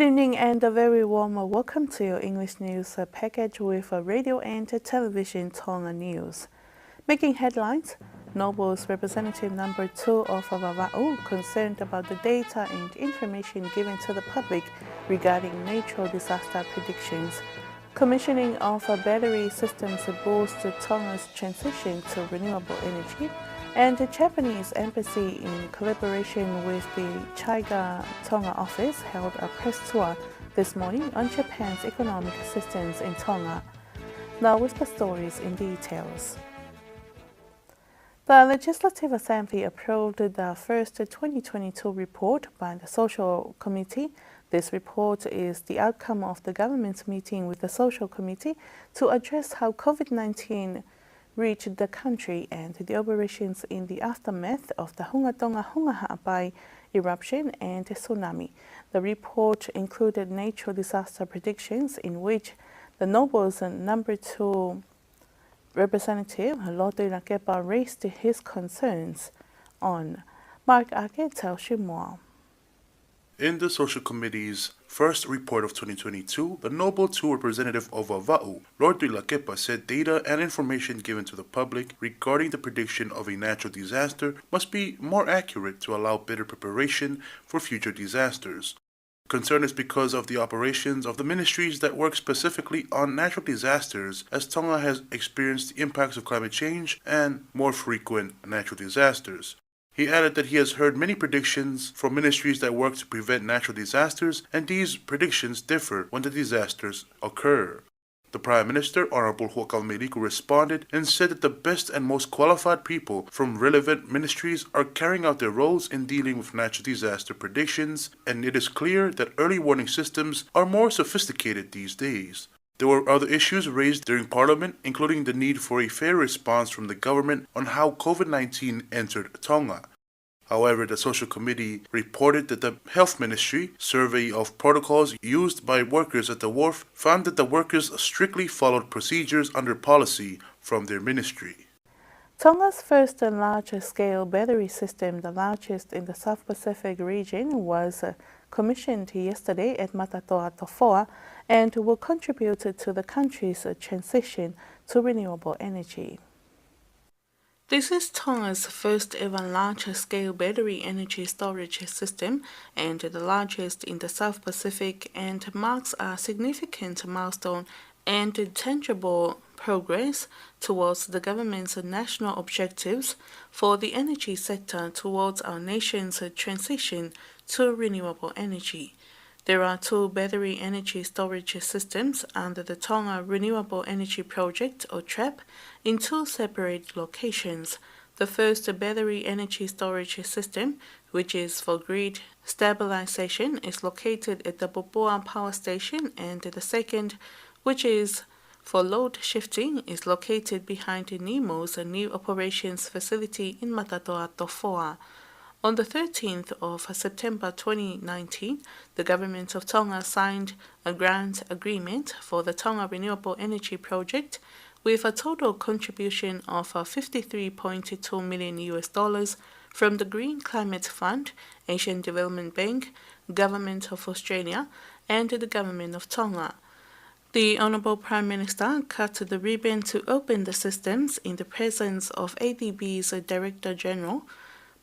Good evening and a very warm welcome to your English news package with radio and television Tonga News. Making headlines, Noble's representative number 2 of Vava'u concerned about the data and information given to the public regarding natural disaster predictions. Commissioning of battery systems boosts Tonga's transition to renewable energy, and the Japanese embassy, in collaboration with the Chiga Tonga office, held a press tour this morning on Japan's economic assistance in Tonga. Now with the stories in details. The Legislative Assembly approved the first 2022 report by the Social Committee. This report is the outcome of the government's meeting with the Social Committee to address how COVID-19 reached the country and the operations in the aftermath of the Tonga Ha'apai eruption and tsunami. The report included natural disaster predictions in which the Noble's number 2 representative, Lord Nuku'alofa, raised his concerns on. Mark Ake tells you more. In the Social Committee's first report of 2022, the Noble 2 representative of Vava'u, Lord Nuku'alofa, said data and information given to the public regarding the prediction of a natural disaster must be more accurate to allow better preparation for future disasters. Concern is because of the operations of the ministries that work specifically on natural disasters, as Tonga has experienced the impacts of climate change and more frequent natural disasters. He added that he has heard many predictions from ministries that work to prevent natural disasters, and these predictions differ when the disasters occur. The Prime Minister, Honorable Nuku'alofa, responded and said that the best and most qualified people from relevant ministries are carrying out their roles in dealing with natural disaster predictions, and it is clear that early warning systems are more sophisticated these days. There were other issues raised during Parliament, including the need for a fair response from the government on how COVID-19 entered Tonga. However, the Social Committee reported that the Health Ministry survey of protocols used by workers at the wharf found that the workers strictly followed procedures under policy from their ministry. Tonga's first large-scale battery system, the largest in the South Pacific region, was commissioned yesterday at Tongatapu and will contribute to the country's transition to renewable energy. This is Tonga's first ever large-scale battery energy storage system and the largest in the South Pacific, and marks a significant milestone and tangible progress towards the government's national objectives for the energy sector towards our nation's transition to renewable energy. There are 2 battery energy storage systems under the Tonga Renewable Energy Project, or TREP, in 2 separate locations. The first battery energy storage system, which is for grid stabilization, is located at the Boboa Power Station, and the second, which is for load shifting, is located behind NEMO's new operations facility in Tongatapu. On the 13th of September 2019, the Government of Tonga signed a grant agreement for the Tonga Renewable Energy Project with a total contribution of $53.2 million from the Green Climate Fund, Asian Development Bank, Government of Australia, and the Government of Tonga. The Honourable Prime Minister cut the ribbon to open the systems in the presence of ADB's Director General,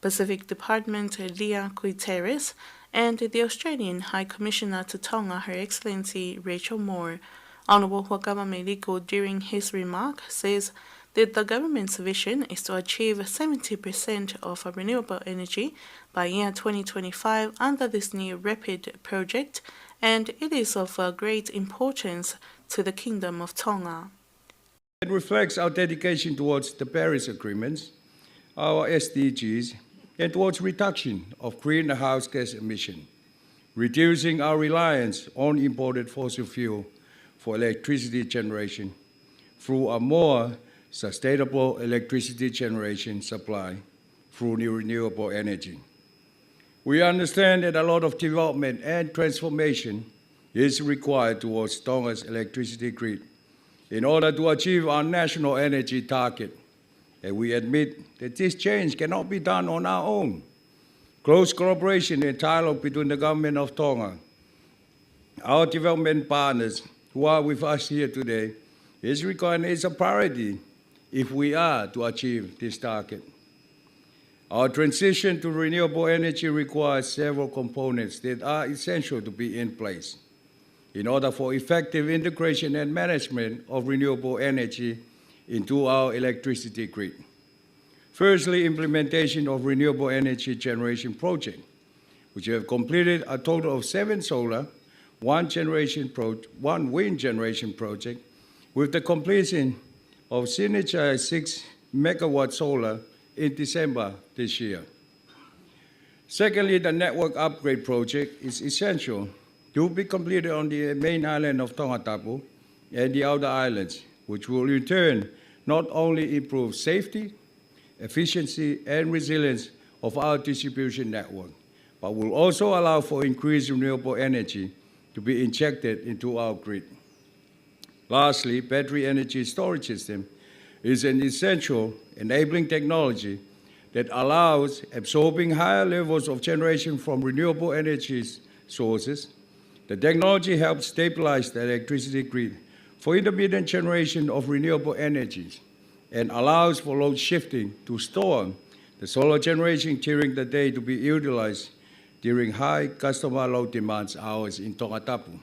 Pacific Department Leah Guiteres, and the Australian High Commissioner to Tonga, Her Excellency Rachel Moore. Honourable Nuku'alofa, during his remark, says that the government's vision is to achieve 70% of renewable energy by year 2025 under this new RAPID project, and it is of great importance to the Kingdom of Tonga. It reflects our dedication towards the Paris agreements, our SDGs, and towards reduction of greenhouse gas emission, reducing our reliance on imported fossil fuel for electricity generation through a more sustainable electricity generation supply through new renewable energy. We understand that a lot of development and transformation is required towards Tonga's electricity grid in order to achieve our national energy target. And we admit that this change cannot be done on our own. Close collaboration and dialogue between the Government of Tonga our development partners who are with us here today, is recognized as a priority if we are to achieve this target. Our transition to renewable energy requires several components that are essential to be in place in order for effective integration and management of renewable energy into our electricity grid. Firstly, implementation of renewable energy generation projects, which have completed a total of 7 solar, 1 wind generation project, with the completion of synergized 6 megawatt solar in December this year. Secondly, the network upgrade project is essential to be completed on the main island of Tongatapu and the outer islands, which will in turn not only improve safety, efficiency, and resilience of our distribution network, but will also allow for increased renewable energy to be injected into our grid. Lastly, battery energy storage system is an essential enabling technology that allows absorbing higher levels of generation from renewable energy sources. The technology helps stabilize the electricity grid for intermittent generation of renewable energies and allows for load shifting to store the solar generation during the day to be utilized during high customer load demands hours in Tongatapu.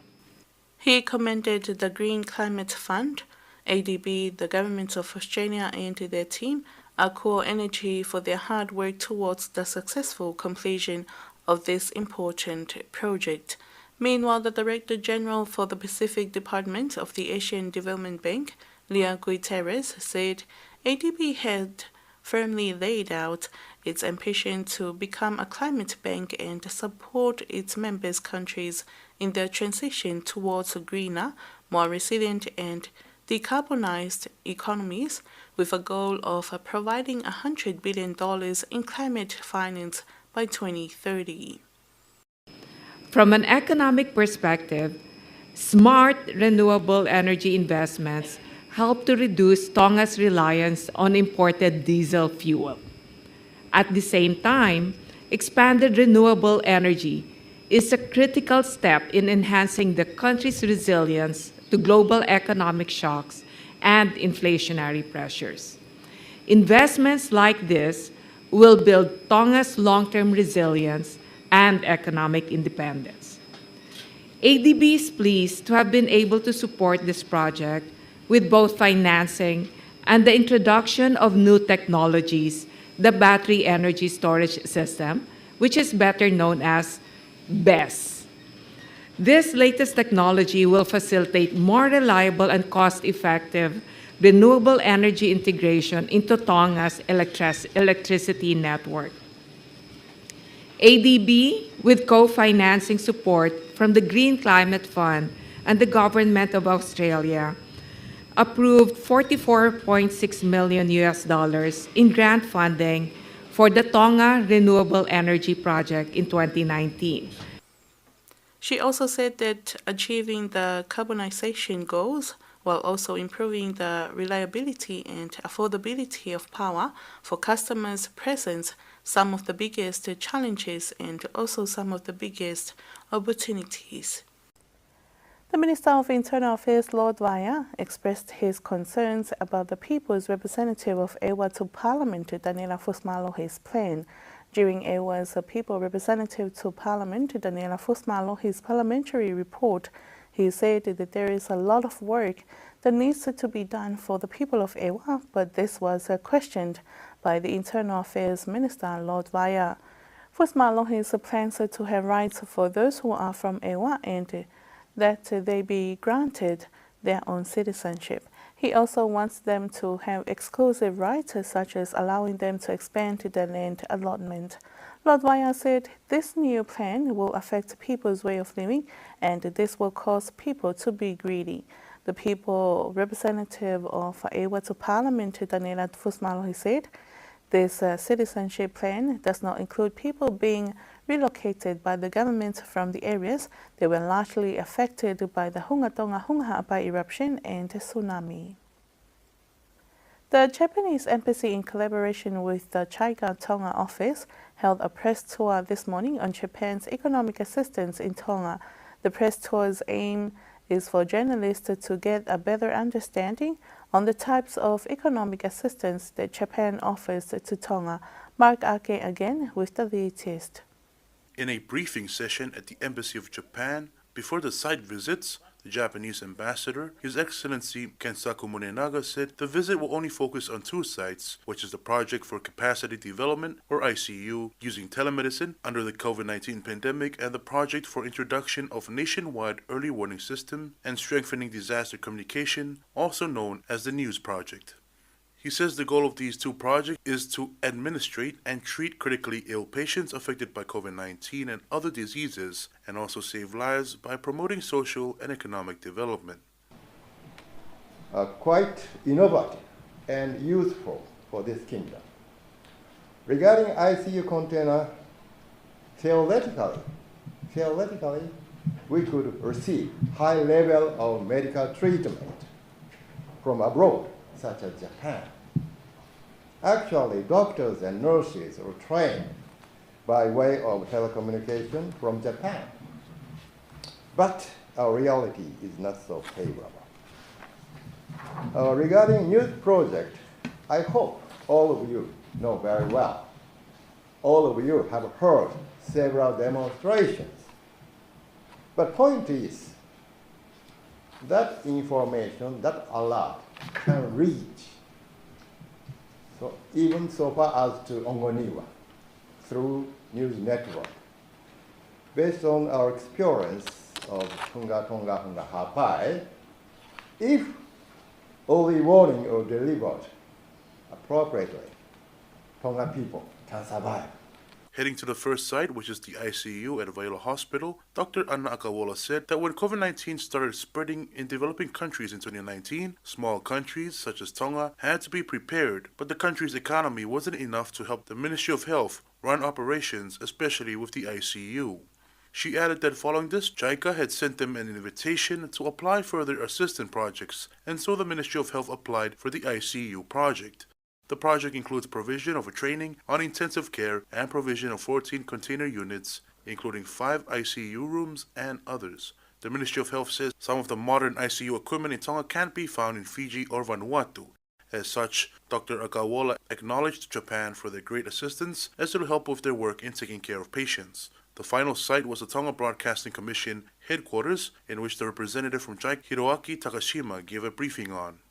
He commended the Green Climate Fund, ADB, the government of Australia and their team, Accor Energy for their hard work towards the successful completion of this important project. Meanwhile, the Director General for the Pacific Department of the Asian Development Bank, Leah Guterres, said ADB had firmly laid out its ambition to become a climate bank and support its member countries in their transition towards greener, more resilient and decarbonized economies, with a goal of providing $100 billion in climate finance by 2030. From an economic perspective, smart renewable energy investments help to reduce Tonga's reliance on imported diesel fuel. At the same time, expanded renewable energy is a critical step in enhancing the country's resilience to global economic shocks and inflationary pressures. Investments like this will build Tonga's long-term resilience and economic independence. ADB is pleased to have been able to support this project with both financing and the introduction of new technologies, the Battery Energy Storage System, which is better known as BESS. This latest technology will facilitate more reliable and cost-effective renewable energy integration into Tonga's electricity network. ADB, with co-financing support from the Green Climate Fund and the Government of Australia, approved $44.6 million in grant funding for the Tonga Renewable Energy Project in 2019. She also said that achieving the carbonization goals while also improving the reliability and affordability of power for customers presents some of the biggest challenges and also some of the biggest opportunities. The Minister of Internal Affairs, Lord Vaya, expressed his concerns about the People's Representative of Ewa to Parliament, Daniela Fusmalohe's plan. During Ewa's People Representative to Parliament, Daniela Fusmalohe's parliamentary report, he said that there is a lot of work that needs to be done for the people of Ewa, but this was questioned by the Internal Affairs Minister, Lord Vaya. Fusmalohe's plans to have rights for those who are from Ewa and that they be granted their own citizenship. He also wants them to have exclusive rights, such as allowing them to expand the land allotment. Lord Vaya said this new plan will affect people's way of living and this will cause people to be greedy. The People Representative of Ewa to Parliament, Daniela Fusmalohe, said this citizenship plan does not include people being relocated by the government from the areas that were largely affected by the Tonga eruption and tsunami. The Japanese Embassy, in collaboration with the Chaiga Tonga office, held a press tour this morning on Japan's economic assistance in Tonga. The press tour's aim is for journalists to get a better understanding on the types of economic assistance that Japan offers to Tonga. Mark Ake again with the latest. In a briefing session at the Embassy of Japan before the site visits, the Japanese ambassador, His Excellency Kensaku Munenaga, said the visit will only focus on two sites, which is the Project for Capacity Development, or ICU, using telemedicine under the COVID-19 pandemic, and the Project for Introduction of Nationwide Early Warning System and Strengthening Disaster Communication, also known as the NEWS Project. He says the goal of these two projects is to administrate and treat critically ill patients affected by COVID-19 and other diseases, and also save lives by promoting social and economic development. Quite innovative and useful for this kingdom. Regarding ICU container, theoretically, we could receive high level of medical treatment from abroad, such as Japan. Actually, doctors and nurses are trained by way of telecommunication from Japan. But our reality is not so favorable. Regarding news project, I hope all of you know very well. All of you have heard several demonstrations. But point is, that information, that alert can reach so even so far as to Ongoniwa through news network. Based on our experience of Tonga, Hapai, if early warning are delivered appropriately, Tonga people can survive. Heading to the first site, which is the ICU at Vaila Hospital, Dr. Anna Akawola said that when COVID-19 started spreading in developing countries in 2019, small countries such as Tonga had to be prepared, but the country's economy wasn't enough to help the Ministry of Health run operations, especially with the ICU. She added that following this, JICA had sent them an invitation to apply for their assistance projects, and so the Ministry of Health applied for the ICU project. The project includes provision of a training on intensive care and provision of 14 container units, including 5 ICU rooms and others. The Ministry of Health says some of the modern ICU equipment in Tonga can't be found in Fiji or Vanuatu. As such, Dr. Akawola acknowledged Japan for their great assistance as it will help with their work in taking care of patients. The final site was the Tonga Broadcasting Commission headquarters, in which the representative from JICA, Hiroaki Takashima, gave a briefing on.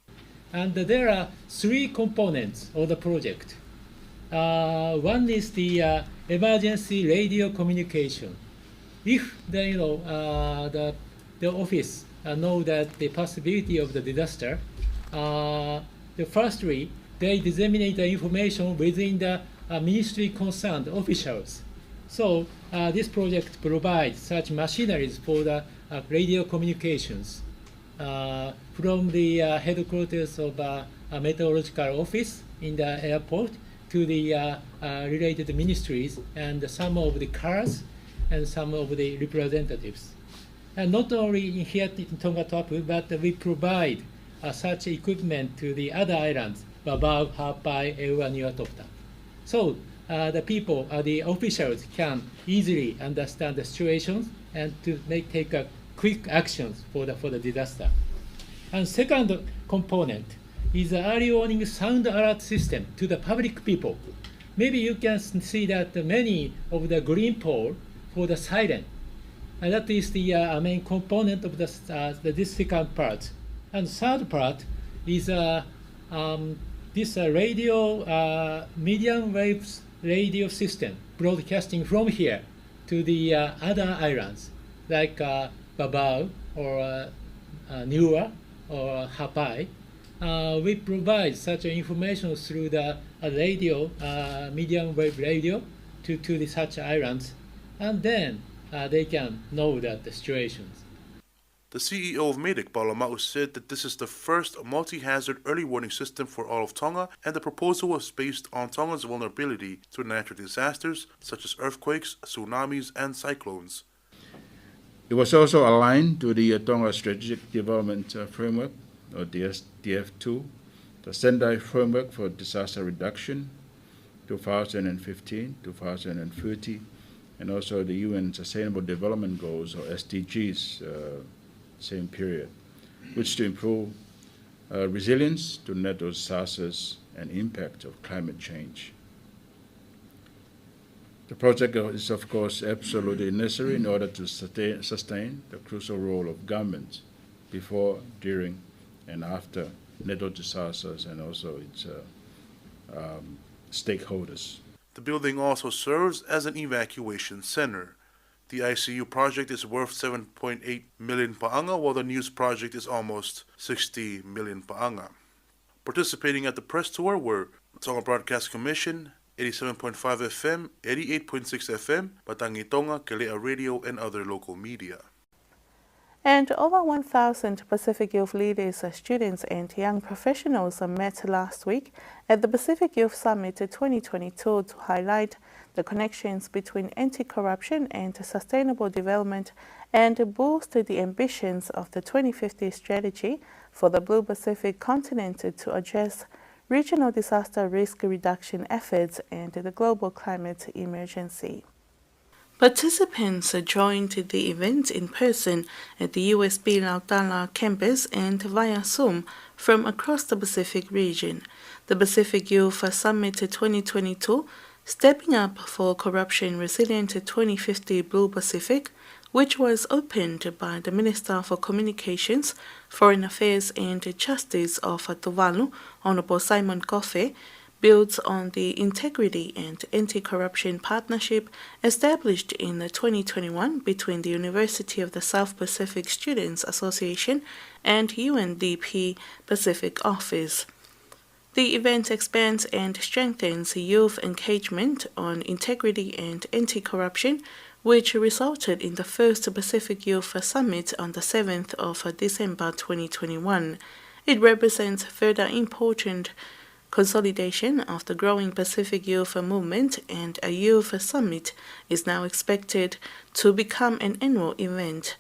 And there are 3 components of the project. One is the emergency radio communication. If the office know that the possibility of the disaster, firstly they disseminate the information within the ministry concerned officials. So this project provides such machineries for the radio communications. From the headquarters of a meteorological office in the airport to the related ministries and some of the cars and some of the representatives. And not only here in Tongatapu, but we provide such equipment to the other islands, Babau, Hapai, Eua, Nuku'alofa. So the people, the officials can easily understand the situations and to take quick actions for the disaster. And second component is the early warning sound alert system to the public people. Maybe you can see that many of the green pole for the siren. And that is the main component of this second part. And third part is this radio medium waves radio system broadcasting from here to the other islands like Babau or Niua or Hapai. We provide such information through the radio, medium wave radio to such islands, and then they can know that the situations. The CEO of MEDIC, Paulamau, said that this is the first multi-hazard early warning system for all of Tonga, and the proposal was based on Tonga's vulnerability to natural disasters such as earthquakes, tsunamis, and cyclones. It was also aligned to the Tonga Strategic Development Framework, or DF2, the Sendai Framework for Disaster Reduction, 2015-2030, and also the UN Sustainable Development Goals, or SDGs, same period, which to improve resilience to natural disasters and impact of climate change. The project is, of course, absolutely necessary in order to sustain the crucial role of government before, during, and after natural disasters, and also its stakeholders. The building also serves as an evacuation center. The ICU project is worth 7.8 million paanga, while the news project is almost 60 million paanga. Participating at the press tour were Tonga Broadcast Commission, 87.5 FM, 88.6 FM, Batangi Tonga, Kelea Radio, and other local media. And over 1,000 Pacific Youth leaders, students, and young professionals met last week at the Pacific Youth Summit 2022 to highlight the connections between anti-corruption and sustainable development and boost the ambitions of the 2050 strategy for the Blue Pacific continent to address regional disaster risk reduction efforts and the global climate emergency. Participants joined the event in person at the USB Lautala campus and via Zoom from across the Pacific region. The Pacific Youth Summit 2022, Stepping Up for Corruption Resilient 2050 Blue Pacific, which was opened by the Minister for Communications, Foreign Affairs and Justice of Tuvalu, Honorable Simon Kofe, builds on the integrity and anti-corruption partnership established in 2021 between the University of the South Pacific Students Association and UNDP Pacific Office. The event expands and strengthens youth engagement on integrity and anti-corruption, which resulted in the first Pacific Youth Summit on the 7th of December 2021. It represents further important consolidation of the growing Pacific Youth movement, and a Youth Summit is now expected to become an annual event.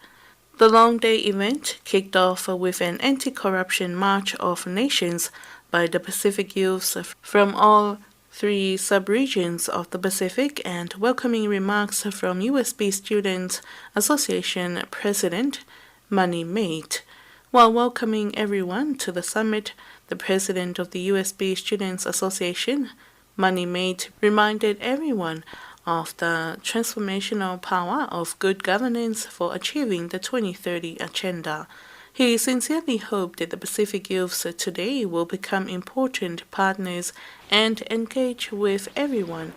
The long-day event kicked off with an anti-corruption march of nations by the Pacific youths from all three sub-regions of the Pacific and welcoming remarks from USB Students Association President Money Mate. While welcoming everyone to the summit, the president of the USB Students Association, Money Mate, reminded everyone of the transformational power of good governance for achieving the 2030 agenda. He sincerely hoped that the Pacific youths today will become important partners and engage with everyone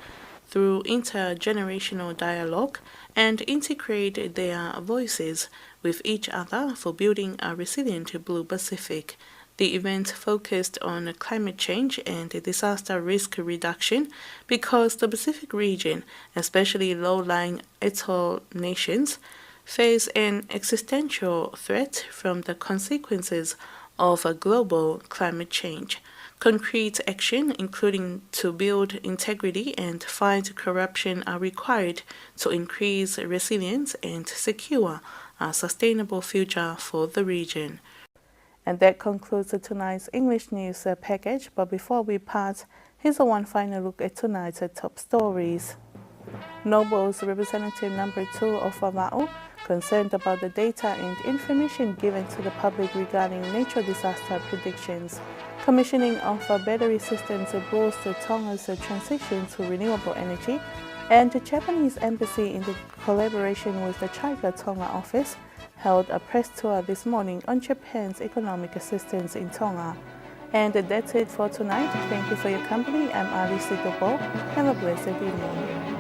through intergenerational dialogue and integrate their voices with each other for building a resilient Blue Pacific. The event focused on climate change and disaster risk reduction because the Pacific region, especially low-lying atoll nations, face an existential threat from the consequences of a global climate change. Concrete action, including to build integrity and fight corruption, are required to increase resilience and secure a sustainable future for the region. And that concludes tonight's English news package. But before we part, here's one final look at tonight's top stories. Noble's representative number 2 of Wava'u, concerned about the data and information given to the public regarding natural disaster predictions. Commissioning of battery systems to boost Tonga's transition to renewable energy, and the Japanese embassy, in the collaboration with the China Tonga office, held a press tour this morning on Japan's economic assistance in Tonga. And that's it for tonight. Thank you for your company. I'm Ali Sitopo. Have a blessed evening.